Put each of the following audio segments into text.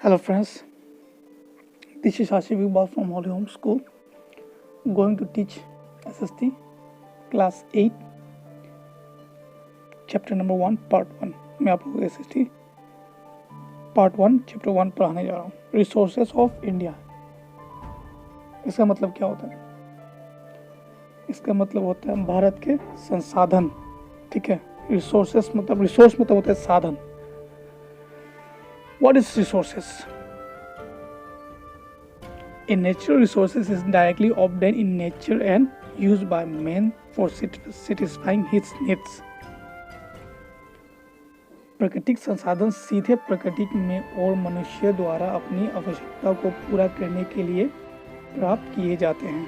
Hello friends, this is Ashif Iqbal from Holy Home School, going to teach SST class 8 chapter number 1 part 1। मैं आप लोगों को SST part 1 chapter 1 पढ़ाने जा रहा हूँ। रिसोर्सेस ऑफ इंडिया, इसका मतलब क्या होता है? इसका मतलब होता है भारत के संसाधन। ठीक है, रिसोर्सेस मतलब रिसोर्स मतलब होता है साधन। What is resources? A natural resources is directly obtained in nature and used by man for satisfying his needs। प्राकृतिक संसाधन सीधे प्रकृति में और मनुष्य द्वारा अपनी आवश्यकता को पूरा करने के लिए प्राप्त किए जाते हैं।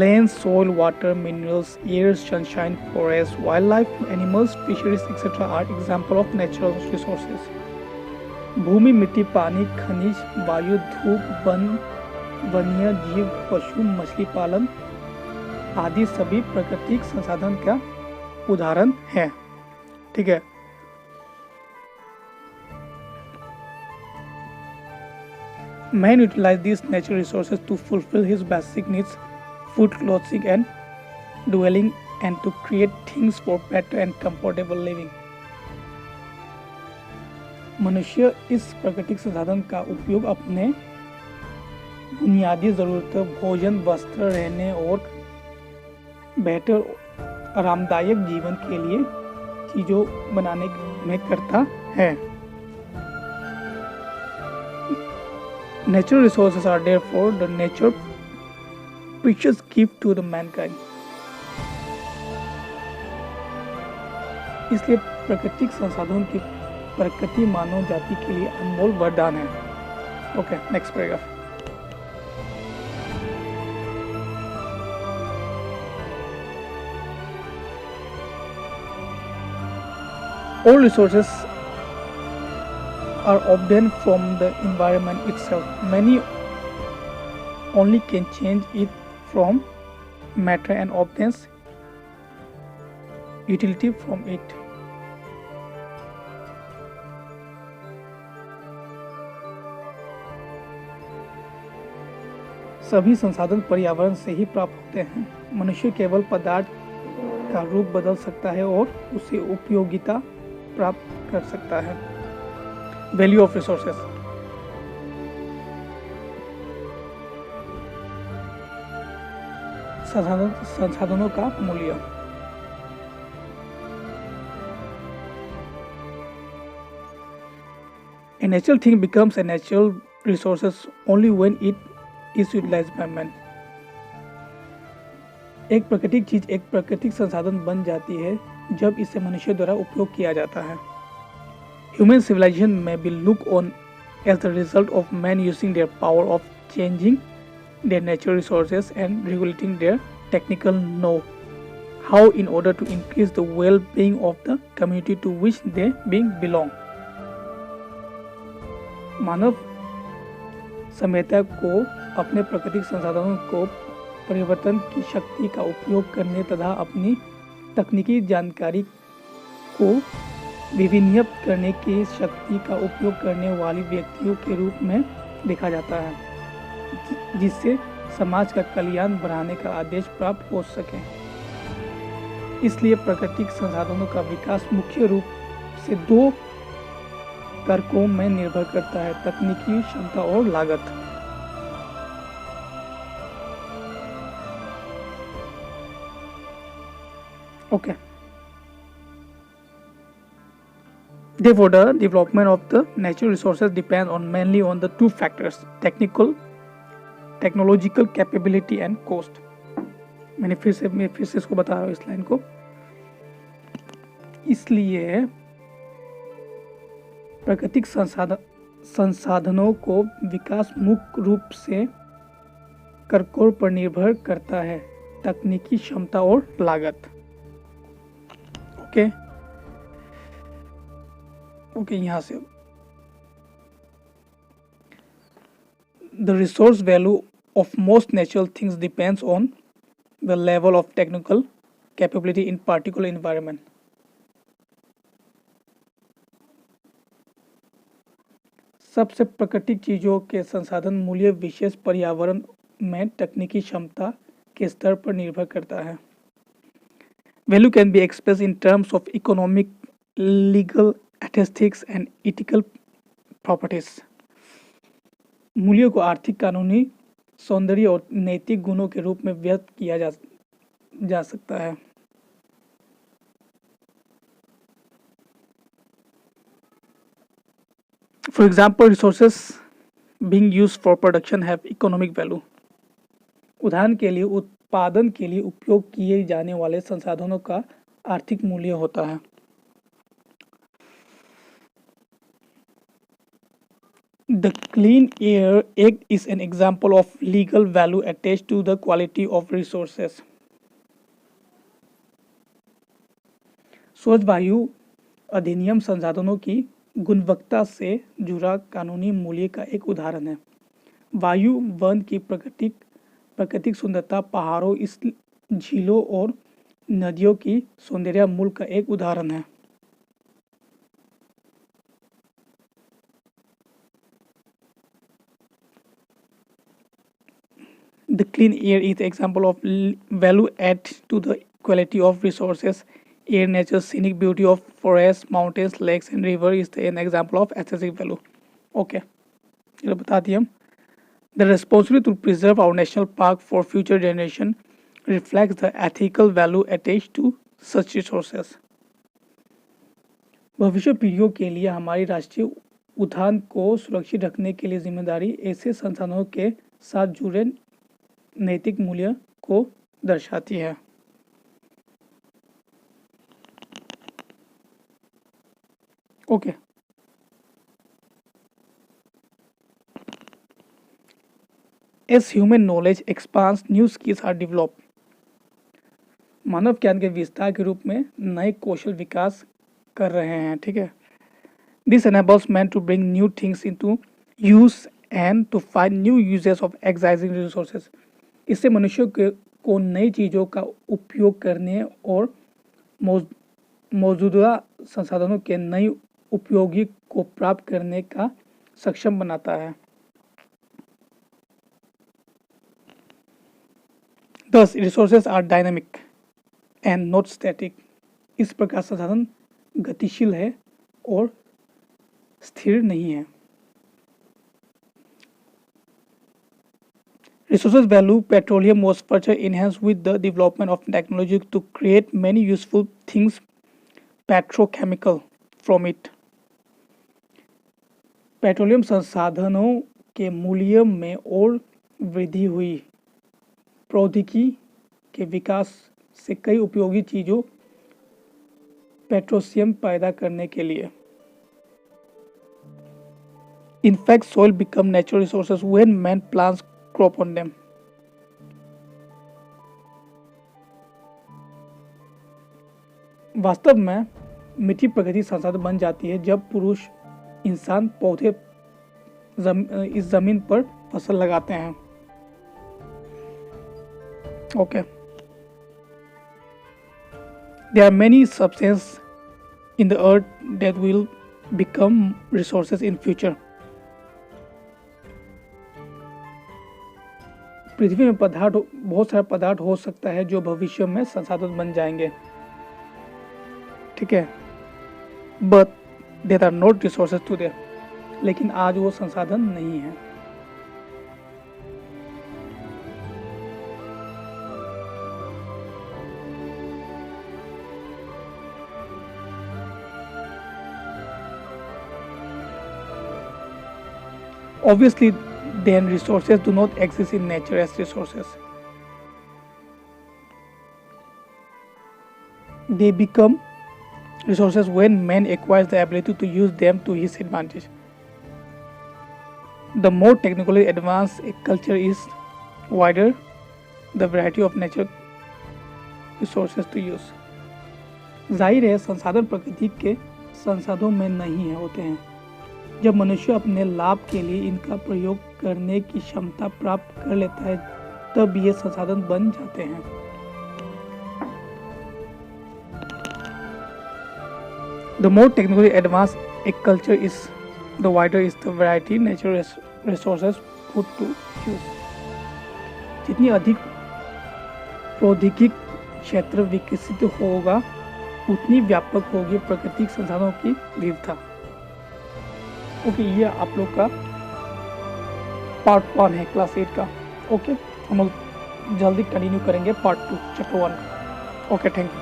Land, soil, water, minerals, air, sunshine, forest, wildlife, animals, fisheries, etc. are example of natural resources। भूमि, मिट्टी, पानी, खनिज, वायु, धूप, वन, वन्य जीव, पशु, मछली पालन आदि सभी प्राकृतिक संसाधन का उदाहरण है। ठीक है, Man utilize these natural resources to fulfill his basic needs, food, clothing and dwelling, and to create things for better and comfortable living। मनुष्य इस प्राकृतिक संसाधन का उपयोग अपने बुनियादी ज़रूरतों भोजन, वस्त्र, रहने और बेहतर आरामदायक जीवन के लिए चीज़ों बनाने में करता है। Natural resources are therefore the nature precious gift to the mankind। इसलिए प्राकृतिक संसाधनों की प्रकृति मानव जाति के लिए अनमोल वरदान है। Okay, next paragraph. All resources are obtained from the environment itself। Many only can change it from matter and obtains utility from it। सभी संसाधन पर्यावरण से ही प्राप्त होते हैं। मनुष्य केवल पदार्थ का रूप बदल सकता है और उसे उपयोगिता प्राप्त कर सकता है। वैल्यू ऑफ रिसोर्सेस, संसाधनों का मूल्य। A natural thing becomes a natural resources only when it is utilized by man। एक प्राकृतिक चीज एक प्राकृतिक संसाधन बन जाती है जब इसे मनुष्य द्वारा उपयोग किया जाता है। Human civilization may be looked on as the result of man using their power of changing their natural resources and regulating their technical know-how in order to increase the well-being of the community to which they belong। मानव सभ्यता को अपने प्राकृतिक संसाधनों को परिवर्तन की शक्ति का उपयोग करने तथा अपनी तकनीकी जानकारी को विनियमित करने की शक्ति का उपयोग करने वाली व्यक्तियों के रूप में देखा जाता है, जिससे समाज का कल्याण बढ़ाने का आदेश प्राप्त हो सके। इसलिए प्राकृतिक संसाधनों का विकास मुख्य रूप से दो कारकों में निर्भर करता है: तकनीकी क्षमता और लागत। Okay. Therefore, the development of the natural resources depends mainly on the two factors: technological capability and cost। मैं फिर से इसको बता रहा हूँ इस लाइन को। इसलिए प्राकृतिक संसाधनों को विकास मुख्य रूप से कारकों पर निर्भर करता है: तकनीकी क्षमता और लागत। ओके, यहाँ से The resource value of most natural things depends on the level of technical capability in particular environment। सबसे प्राकृतिक चीज़ों के संसाधन मूल्य विशेष पर्यावरण में तकनीकी क्षमता के स्तर पर निर्भर करता है। Value can be express in terms of economic, legal, aesthetics and ethical properties. मूल्यों को आर्थिक, कानूनी, सौंदर्य और नैतिक गुणों के रूप में व्यक्त किया जा सकता है। For example, resources being used for production have economic value. उदाहरण के लिए उत्पादन के लिए उपयोग किए जाने वाले संसाधनों का आर्थिक मूल्य होता है। The Clean Air Act is an example of legal value attached to the quality of resources. स्वच्छ वायु अधिनियम संसाधनों की गुणवत्ता से जुड़ा कानूनी मूल्य का एक उदाहरण है। वायु, वन की प्राकृतिक सुंदरता, पहाड़ों, झीलों और नदियों की सौंदर्य मूल्य का एक उदाहरण है। The clean air is an example of value added to the quality of resources. Air, nature, scenic beauty of forests, mountains, lakes and river is an example of aesthetic value. Okay, ये बता दिए हम। The responsibility to preserve our national park for future generation reflects the ethical value attached to such resources. भविष्य पीढ़ियों के लिए हमारी राष्ट्रीय उद्यान को सुरक्षित रखने के लिए जिम्मेदारी ऐसे संसाधनों के साथ जुड़े नैतिक मूल्य को दर्शाती है। Okay. As human knowledge expands, new skills are developed. मानव ज्ञान के विस्तार के रूप में नए कौशल विकास कर रहे हैं। ठीक है। This enables men to bring new things into use and to find new uses of existing resources. इससे मनुष्यों को नई चीज़ों का उपयोग करने और मौजूदा संसाधनों के नई उपयोगी को प्राप्त करने का सक्षम बनाता है। Thus, resources are dynamic and not static. इस प्रकार संसाधन गतिशील है और स्थिर नहीं है। Resources value petroleum was further enhanced with the development of technology to create many useful things petrochemical from it. Petroleum संसाधनों के मूल्य में और वृद्धि हुई। प्रौद्योगिकी के विकास से कई उपयोगी चीज़ों पेट्रोलियम पैदा करने के लिए। In fact, soil become natural resources when man plants crop on them. वास्तव में मिट्टी प्राकृतिक संसाधन बन जाती है जब पुरुष इंसान पौधे इस जमीन पर फसल लगाते हैं। Okay. There are many substances in the earth that will become resources in future. पृथ्वी में बहुत सारे पदार्थ हो सकता है जो भविष्य में संसाधन बन जाएंगे। ठीक है। But they are not resources today. लेकिन आज वो संसाधन नहीं है। Obviously, then resources do not exist in nature as resources. They become resources when man acquires the ability to use them to his advantage. The more technically advanced a culture is, wider the variety of natural resources to use. जाहिर है संसाधन प्रकृति के संसाधनों में नहीं होते हैं। जब मनुष्य अपने लाभ के लिए इनका प्रयोग करने की क्षमता प्राप्त कर लेता है तब ये संसाधन बन जाते हैं। The more technically advanced a culture is, the wider is the variety natural resources put to use. जितनी अधिक प्रौद्योगिक क्षेत्र विकसित होगा उतनी व्यापक होगी प्राकृतिक संसाधनों की विविधता। ओके, ये आप लोग का पार्ट 1 है क्लास 8 का। ओके, हम लोग जल्दी कंटिन्यू करेंगे part 2 chapter 1। Okay, thank you.